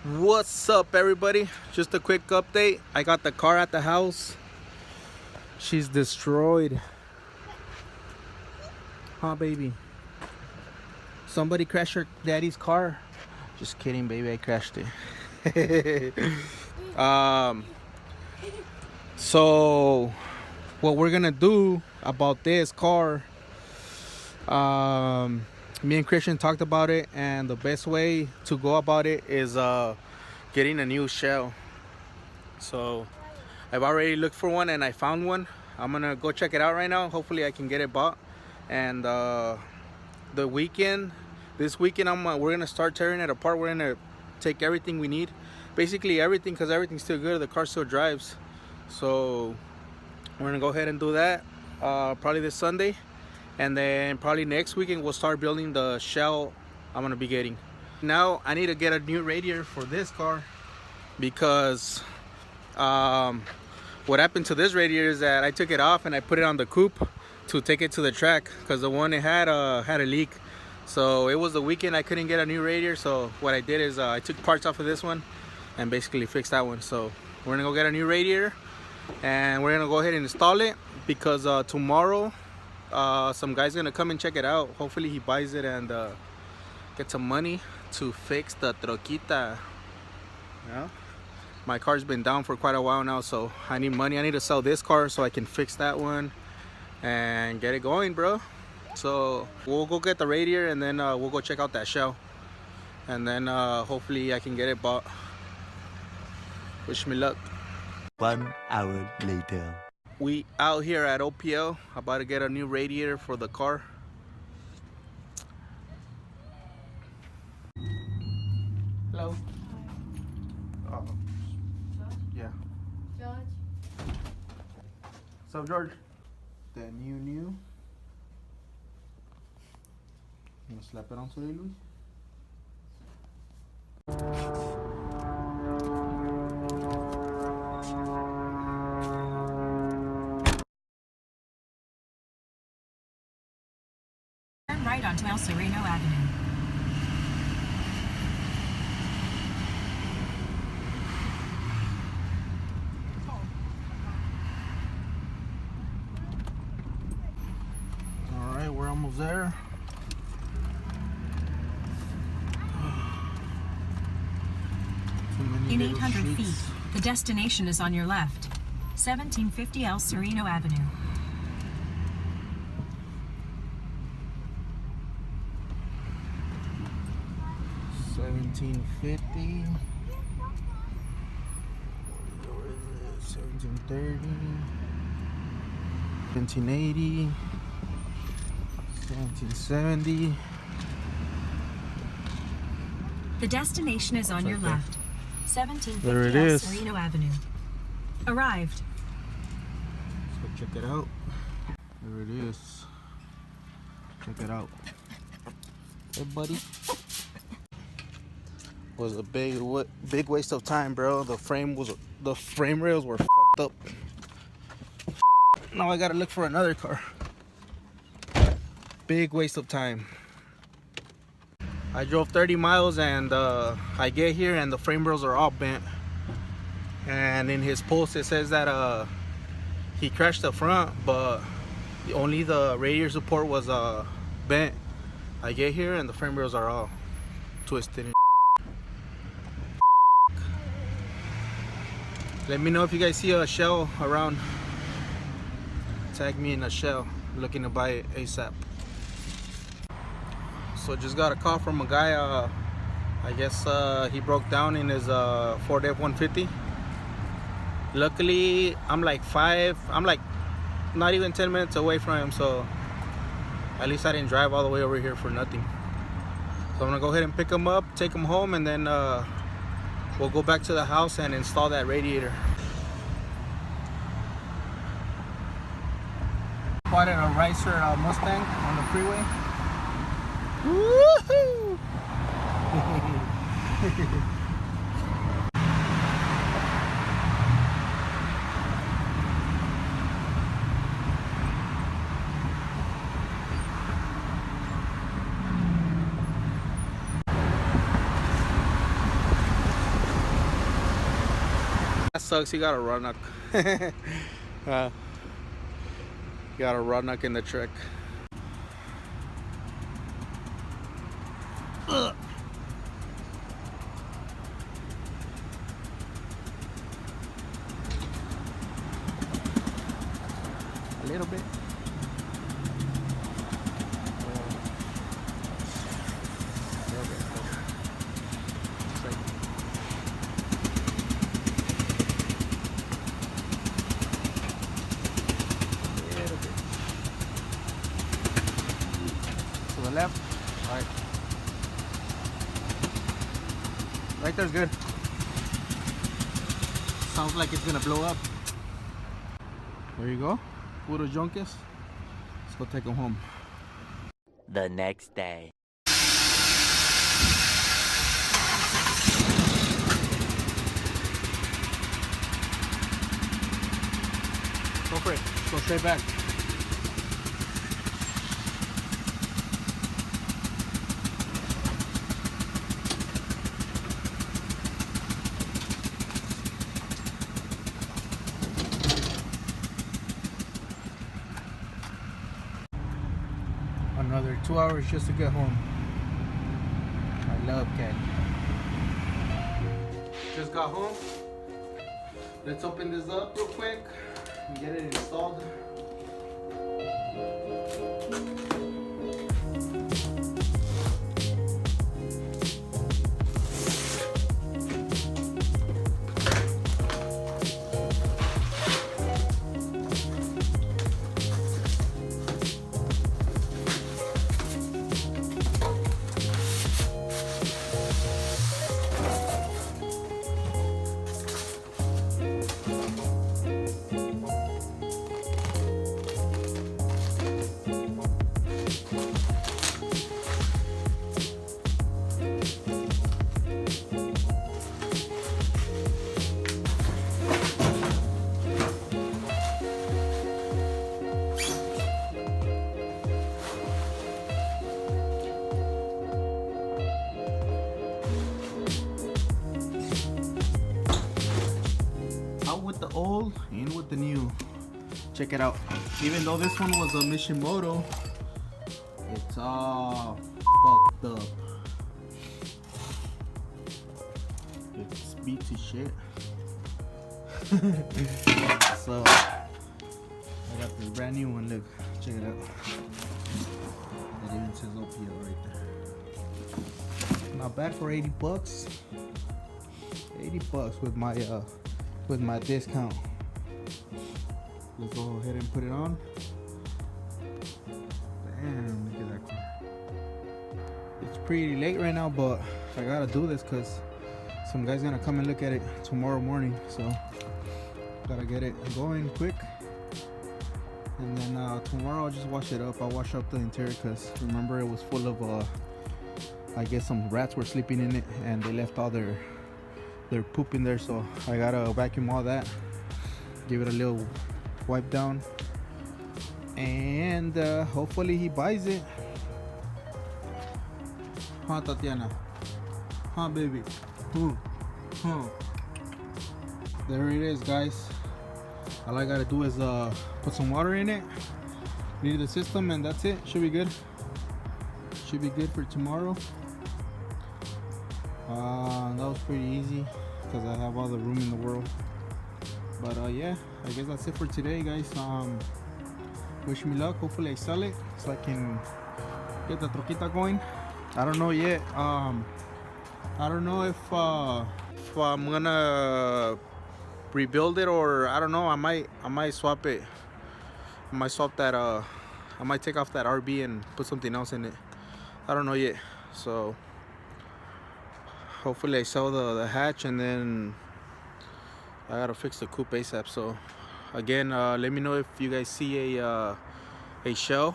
What's up, everybody? Just a quick update. I got the car at the house. She's destroyed. Huh, baby? Somebody crashed her daddy's car. Just kidding, baby. I crashed it. So what we're gonna do about this car, me and Christian talked about it, and the best way to go about it is getting a new shell. So I've already looked for one and I found one. I'm gonna go check it out right now. Hopefully I can get it bought. And this weekend we're gonna start tearing it apart. We're gonna take everything we need, basically everything, because everything's still good. The car still drives. So we're gonna go ahead and do that probably this Sunday, and then probably next weekend we'll start building the shell I'm gonna be getting. Now I need to get a new radiator for this car, because what happened to this radiator is that I took it off and I put it on the coupe to take it to the track, because the one it had a leak. So it was the weekend I couldn't get a new radiator. So what I did is I took parts off of this one and basically fixed that one. So we're gonna go get a new radiator and we're gonna go ahead and install it, because tomorrow some guy's gonna come and check it out. Hopefully he buys it and get some money to fix the troquita. Yeah, my car's been down for quite a while now, so I need money. I need to sell this car so I can fix that one and get it going, bro. So we'll go get the radiator and then we'll go check out that shell, and then hopefully I can get it bought. Wish me luck. 1 hour later. We out here at OPL about to get a new radiator for the car. Hello. Yeah. George? What's up, George? The new. You gonna slap it on today, Luis? Turn right onto El Sereno Avenue. Alright, we're almost there. In 800 feet, the destination is on your left. 1750 El Sereno Avenue. $17.50. 17.30. 17.80. 17.70. The destination is on your right there. left. 1750 There it El is. Sereno Avenue. Arrived. Let's go check it out. There it is. Check it out. Hey, buddy. Was a big waste of time, bro. The frame rails were fucked up. Now I gotta look for another car. Big waste of time. I drove 30 miles and I get here and the frame rails are all bent. And in his post it says that he crashed the front, but only the radiator support was bent. I get here and the frame rails are all twisted and Let me know if you guys see a shell around. Tag me in a shell. Looking to buy it ASAP. So just got a call from a guy. I guess he broke down in his Ford F-150. Luckily, I'm like not even 10 minutes away from him, so at least I didn't drive all the way over here for nothing. So I'm gonna go ahead and pick him up, take him home, and then we'll go back to the house and install that radiator. Spotted a Ricer Mustang on the freeway. Woohoo! That sucks. You got a rod knock. You got a rod knock in the truck. Ugh. A little bit. To the left. All right. Right there's good. Sounds like it's gonna blow up. There you go. Puro junkies. Let's go take them home. The next day. Go for it. Go straight back. Another 2 hours just to get home. I love Cali. Just got home. Let's open this up real quick and get it installed. Out with the old, in with the new. Check it out. Even though this one was a Mishimoto, it's all fucked up. It's beat to shit. So I got this brand new one. Look, check it out. It even says OPL right there. Not bad for 80 bucks. 80 bucks with my discount. Let's go ahead and put it on. Damn, look at that car. It's pretty late right now, but I gotta do this because some guy's gonna come and look at it tomorrow morning. So gotta get it going quick. And then tomorrow I'll just wash it up. I'll wash up the interior because remember it was full of I guess some rats were sleeping in it and they left all their poop in there, so I gotta vacuum all that, give it a little wipe down, and hopefully he buys it. Huh, Tatiana? Huh, baby? Huh. There it is, guys. All I gotta do is put some water in it, leave the system, and that's it. Should be good. Should be good for tomorrow. That was pretty easy because I have all the room in the world. But yeah, I guess that's it for today, guys. Wish me luck. Hopefully I sell it so I can get the troquita going. I don't know yet. I don't know if I'm gonna rebuild it, or I don't know. I might swap it. I might swap that. I might take off that RB and put something else in it. I don't know yet. So hopefully I sell the hatch, and then I gotta fix the coupe ASAP. So again, let me know if you guys see a shell.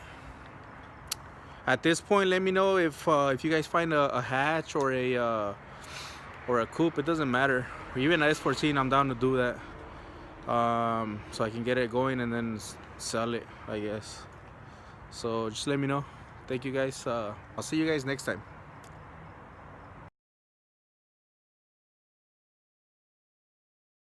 At this point, let me know if you guys find a hatch or a coupe. It doesn't matter. Or even a S14, I'm down to do that. So I can get it going and then sell it, I guess. So just let me know. Thank you guys. I'll see you guys next time.